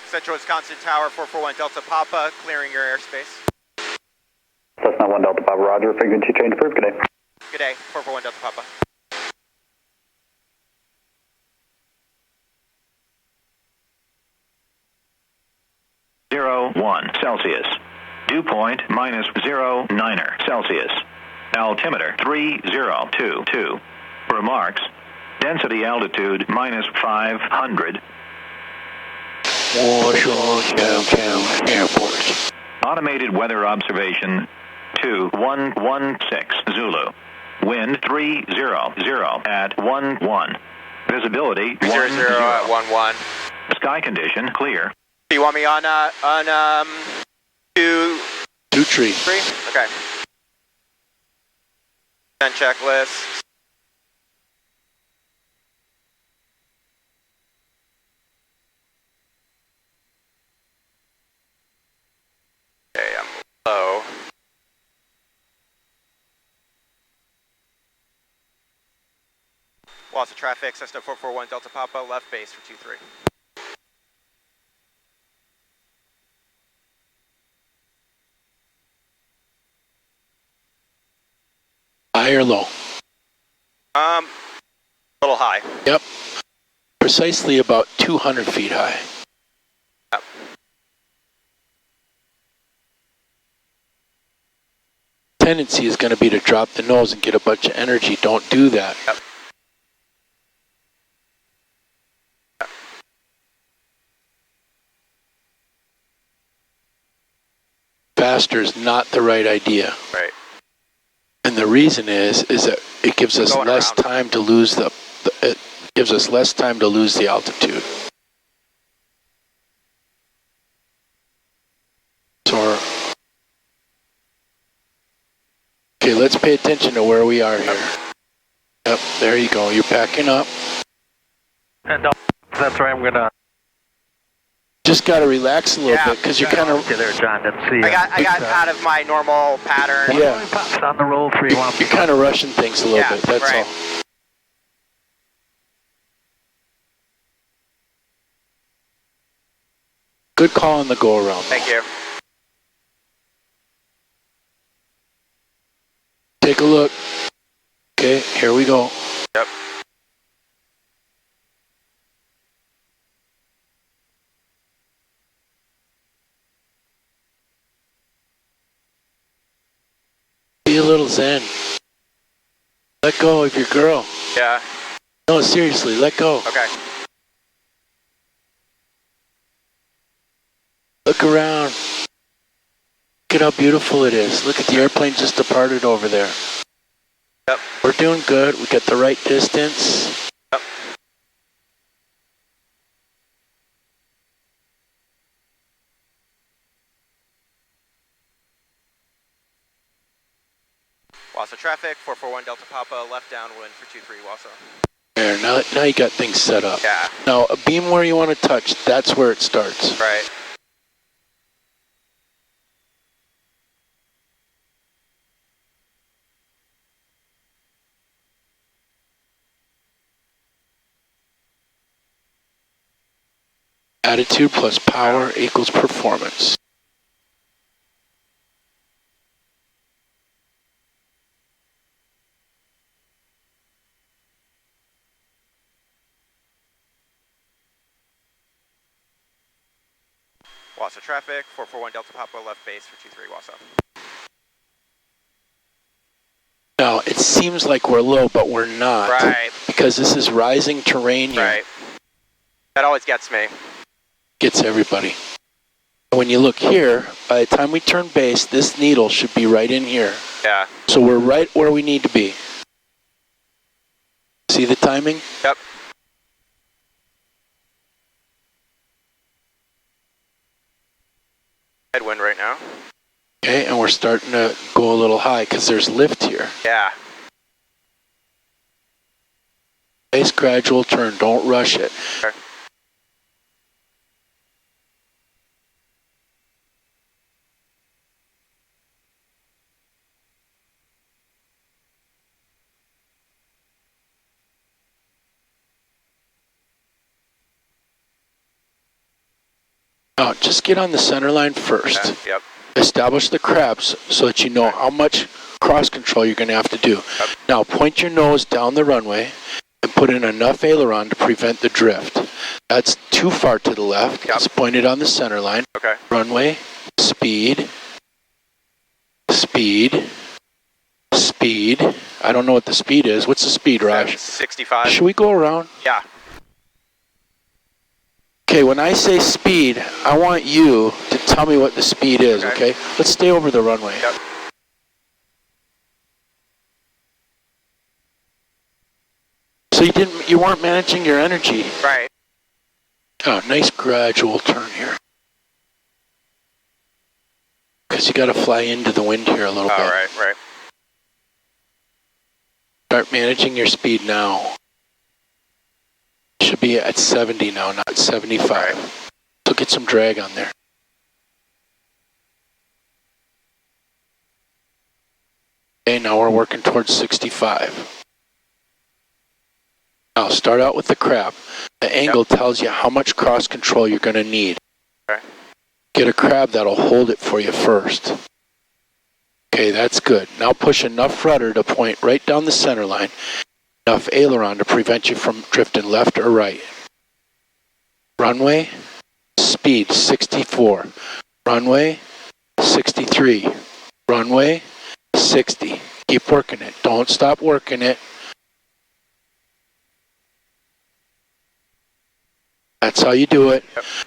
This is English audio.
Central Wisconsin Tower, 441 Delta Papa, clearing your airspace. Cessna 1 Delta Papa, roger, frequency change approved, good day. Good day, 441 Delta Papa. Celsius. Dew point -09 Celsius. Altimeter 3022. Remarks. Density altitude -500. Washington Airport. Automated weather observation 2116 Zulu. Wind 300 at 11. Visibility 10. 300 at 11. Sky condition clear. You want me on 2-3. 3? Okay. 10 checklist. Okay, I'm low. Lots of traffic, Cessna 441 Delta Papa, left base for 23. High or low? A little high. Yep. Precisely about 200 feet high. Yep. Tendency is going to be to drop the nose and get a bunch of energy. Don't do that. Yep. Faster is not the right idea. Right. And the reason is that it gives us less time to lose it gives us less time to lose the altitude. So okay, let's pay attention to where we are here. Yep, there you go. You're backing up. And that's where I'm gonna. Just got to relax a little bit because you're kind of. Okay, there, John. Let's see. I got out of my normal pattern. Yeah. Pops on the roll 3-1. You're kind of rushing things a little bit. That's right. all. Good call on the go around. Thank you. Take a look. Okay, here we go. Yep. Be a little zen. Let go of your girl. Yeah. No, seriously, let go. Okay. Look around. Look at how beautiful it is. Look at the airplane just departed over there. Yep. We're doing good. We got the right distance. Yep. Wausau traffic, 441 Delta Papa, left downwind for 23 Wausau. There, now you got things set up. Yeah. Now, a beam where you want to touch, that's where it starts. Right. Attitude plus power equals performance. Wausau traffic, 441 Delta Papa, left base for 23 Wausau. Now, it seems like we're low, but we're not. Right. Because this is rising terrain here. Right. That always gets me. Gets everybody. When you look here, by the time we turn base, this needle should be right in here. Yeah. So we're right where we need to be. See the timing? Yep. Headwind right now. Okay, and we're starting to go a little high because there's lift here. Yeah. Nice gradual turn, don't rush it. Okay. Now, just get on the center line first. Okay, yep. Establish the crabs so that you know how much cross control you're going to have to do. Yep. Now, point your nose down the runway and put in enough aileron to prevent the drift. That's too far to the left. Yep. It's pointed on the center line. Okay. Runway, speed, speed, speed. I don't know what the speed is. What's the speed, Raj? 65. Should we go around? Yeah. Okay, when I say speed, I want you to tell me what the speed is, okay? Let's stay over the runway. Yep. So you weren't managing your energy. Right. Oh, nice gradual turn here. Because you got to fly into the wind here a little bit. Right. Start managing your speed now. Should be at 70 now, not 75. Right. So get some drag on there. Okay, now we're working towards 65. Now start out with the crab. The angle tells you how much cross control you're going to need. Okay. Get a crab that'll hold it for you first. Okay, that's good. Now push enough rudder to point right down the center line. Enough aileron to prevent you from drifting left or right. Runway, speed 64. Runway, 63. Runway, 60. Keep working it. Don't stop working it. That's how you do it. Yep.